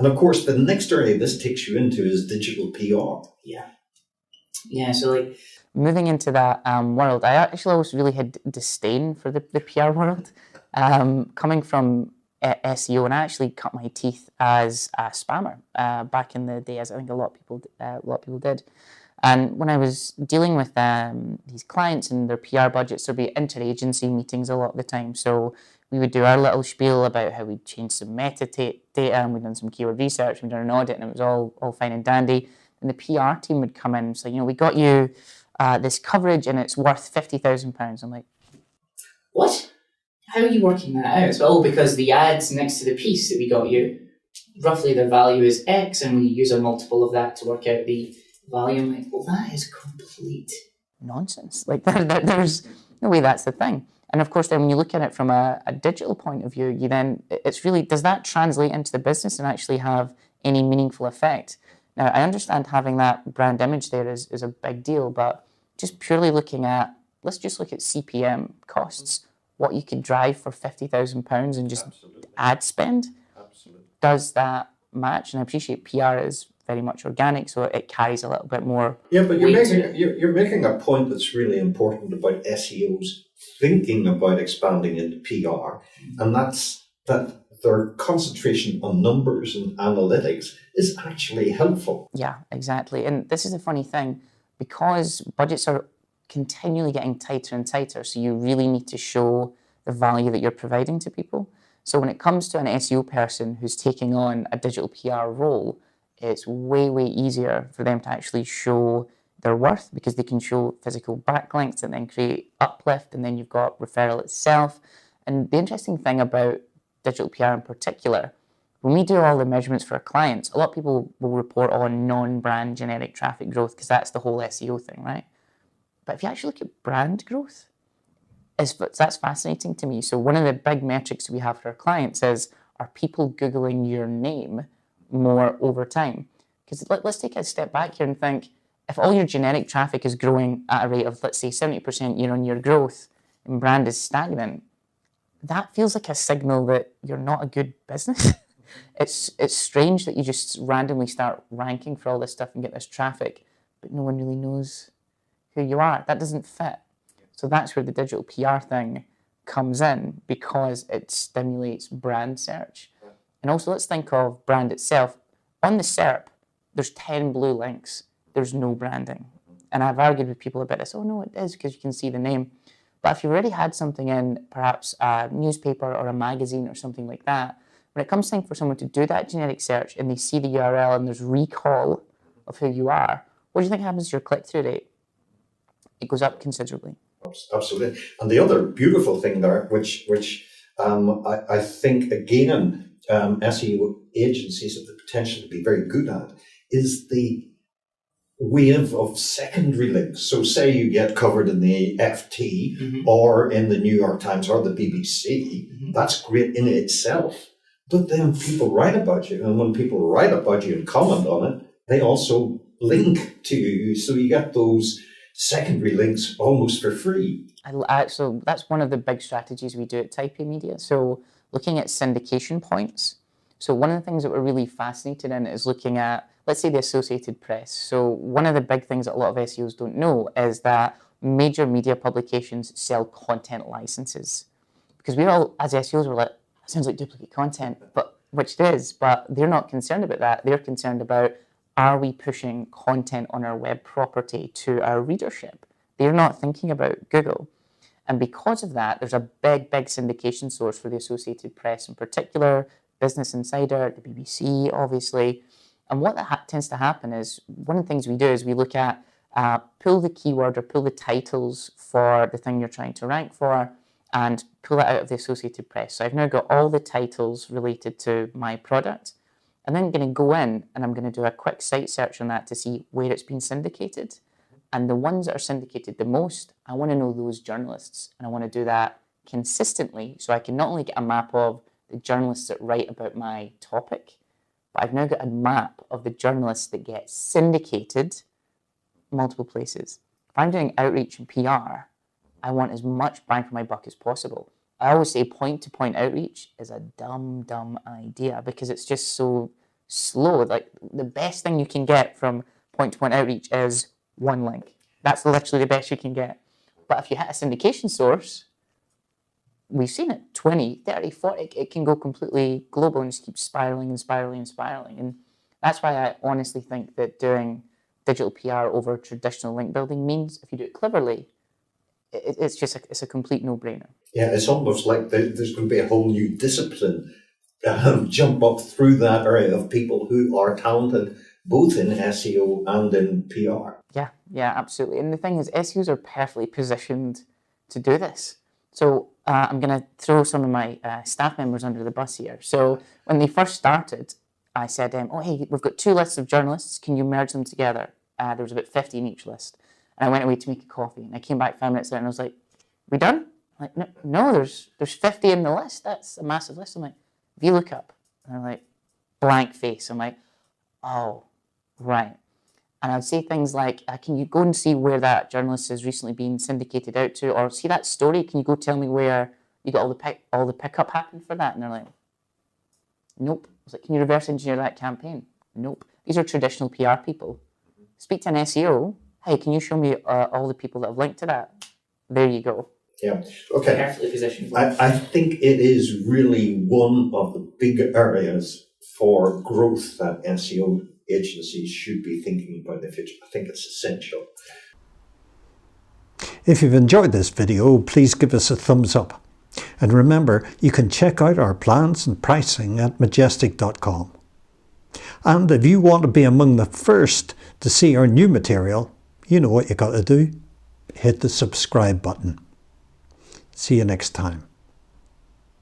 And of course, the next area this takes you into is digital PR. Yeah, so like moving into that world, I actually always really had disdain for the PR world. Coming from SEO, and I actually cut my teeth as a spammer back in the day, as I think a lot of people did. And when I was dealing with these clients and their PR budgets, there'd be interagency meetings a lot of the time. So we would do our little spiel about how we'd changed some metadata and we'd done some keyword research, we'd done an audit, and it was all fine and dandy. And the PR team would come in and say, we got you this coverage and it's worth £50,000. I'm like, what? How are you working that out? So, because the ads next to the piece that we got you, roughly their value is X, and we use a multiple of that to work out the value. I'm like, well, that is complete nonsense. Like, there's no way that's the thing. And of course, then when you look at it from a digital point of view, it's really, does that translate into the business and actually have any meaningful effect? Now, I understand having that brand image there is a big deal, but just purely looking at, let's just look at CPM costs, what you could drive for £50,000 and just ad spend. Absolutely. Does that match? And I appreciate PR is very much organic, so it carries a little bit more. Yeah, but you're making a point that's really important about SEOs thinking about expanding into PR, and that's that their concentration on numbers and analytics is actually helpful. Yeah, exactly. And this is a funny thing, because budgets are continually getting tighter and tighter, so you really need to show the value that you're providing to people. So when it comes to an SEO person who's taking on a digital PR role, it's way, way easier for them to actually show their worth, because they can show physical backlinks and then create uplift, and then you've got referral itself. And the interesting thing about digital PR in particular, when we do all the measurements for our clients, a lot of people will report on non-brand generic traffic growth because that's the whole SEO thing, right? But if you actually look at brand growth, that's fascinating to me. So one of the big metrics we have for our clients is, are people Googling your name more over time? Because let's take a step back here and think, if all your generic traffic is growing at a rate of, let's say, 70% year-on-year growth and brand is stagnant, that feels like a signal that you're not a good business. It's strange that you just randomly start ranking for all this stuff and get this traffic, but no one really knows who you are. That doesn't fit. So that's where the digital PR thing comes in, because it stimulates brand search. And also, let's think of brand itself. On the SERP, there's 10 blue links. There's no branding. And I've argued with people about this. Oh, no, it is, because you can see the name. But if you've already had something in, perhaps a newspaper or a magazine or something like that, when it comes time for someone to do that generic search and they see the URL and there's recall of who you are, what do you think happens to your click-through rate? It goes up considerably. Absolutely. And the other beautiful thing there, which I think, again, SEO agencies have the potential to be very good at, is the wave of secondary links. So say you get covered in the FT or in the New York Times or the BBC, that's great in itself. But then people write about you, and when people write about you and comment on it, they also link to you. So you get those secondary links almost for free. So that's one of the big strategies we do at Type A Media. So looking at syndication points. So one of the things that we're really fascinated in is looking at, let's say, the Associated Press. So one of the big things that a lot of SEOs don't know is that major media publications sell content licenses. Because we're all, as SEOs, we're like, that sounds like duplicate content, but which it is, but they're not concerned about that. They're concerned about, are we pushing content on our web property to our readership? They're not thinking about Google. And because of that, there's a big, big syndication source for the Associated Press in particular, Business Insider, the BBC, obviously. And what that tends to happen is, one of the things we do is we look at, pull the keyword or pull the titles for the thing you're trying to rank for and pull it out of the Associated Press. So I've now got all the titles related to my product. And then I'm going to go in and I'm going to do a quick site search on that to see where it's been syndicated. And the ones that are syndicated the most, I want to know those journalists. And I want to do that consistently, so I can not only get a map of the journalists that write about my topic, but I've now got a map of the journalists that get syndicated multiple places. If I'm doing outreach and PR, I want as much bang for my buck as possible. I always say point-to-point outreach is a dumb idea, because it's just so slow. Like the best thing you can get from point-to-point outreach is one link. That's literally the best you can get. But if you hit a syndication source, we've seen it 20, 30, 40, it can go completely global and just keep spiraling and spiraling and spiraling. And that's why I honestly think that doing digital PR over traditional link building means, if you do it cleverly, it's a complete no-brainer. Yeah, it's almost like there's going to be a whole new discipline jump up through that area of people who are talented both in SEO and in PR. Yeah, absolutely. And the thing is, SEOs are perfectly positioned to do this. So I'm going to throw some of my staff members under the bus here. So when they first started, I said, oh, hey, we've got 2 lists of journalists. Can you merge them together? There was about 50 in each list. And I went away to make a coffee. And I came back 5 minutes later and I was like, we done? I'm like, no, there's 50 in the list. That's a massive list. I'm like, if you look up, and I'm like, blank face. I'm like, oh, right. And I'd say things like, can you go and see where that journalist has recently been syndicated out to? Or see that story, can you go tell me where you got all the pickup happened for that? And they're like, nope. I was like, can you reverse engineer that campaign? Nope. These are traditional PR people. Speak to an SEO. Hey, can you show me all the people that have linked to that? There you go. Yeah. Okay. Perfectly positioned. I think it is really one of the big areas for growth that SEO agencies should be thinking about in the future. I think it's essential. If you've enjoyed this video, please give us a thumbs up. And remember, you can check out our plans and pricing at majestic.com. And if you want to be among the first to see our new material, you know what you got to do. Hit the subscribe button. See you next time.